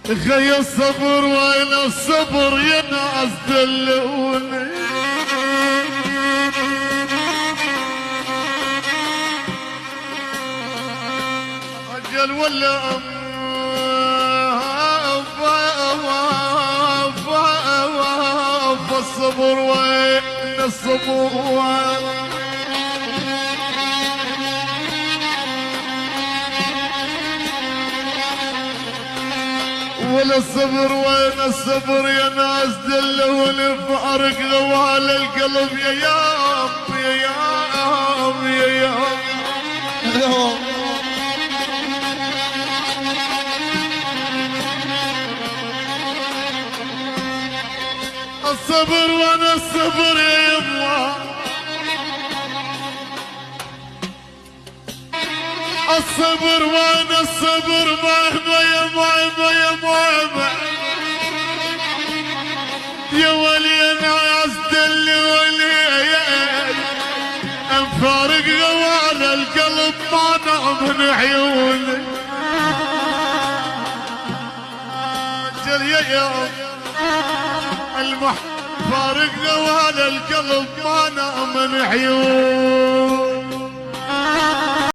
خي الصبر وين الصبر يا ناس دلوني. اجل ولا الصبر وين الصبر ولا الصبر وين الصبر يا ناس دلوني بأرق غوال القلب يا ياب يا ياب يا ياب. الصبر وانا الصبر يا يما، الصبر وانا الصبر مهما يما يما يا ولي ناس دلوني انفارق غوال القلب ما نام من عيوني. جل يا فارق غوال القلب ما نام من عيوني.